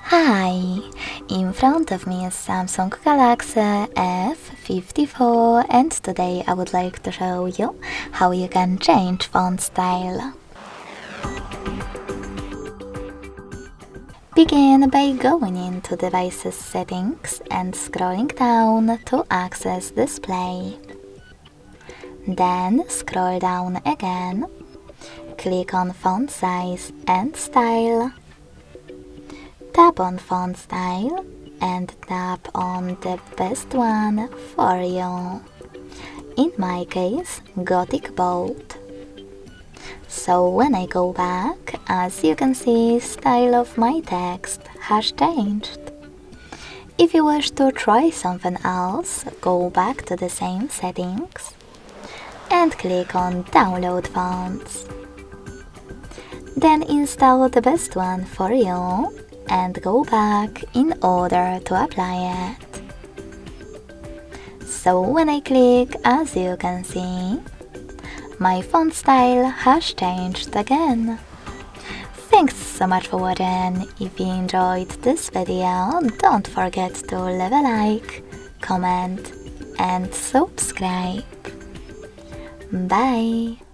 Hi! In front of me is Samsung Galaxy F54 and today I would like to show you how you can change font style. Begin by going into Devices Settings and scrolling down to access Display. Then scroll down again, click on Font Size and Style. Tap on Font Style and tap on the best one for you. In my case, Gothic Bold. So when I go back, as you can see, style of my text has changed. If you wish to try something else, go back to the same settings and click on Download Fonts. Then install the best one for you and go back in order to apply it. So when I click, as you can see, my font style has changed again. Thanks so much for watching. If you enjoyed this video, don't forget to leave a like, comment and subscribe. Bye!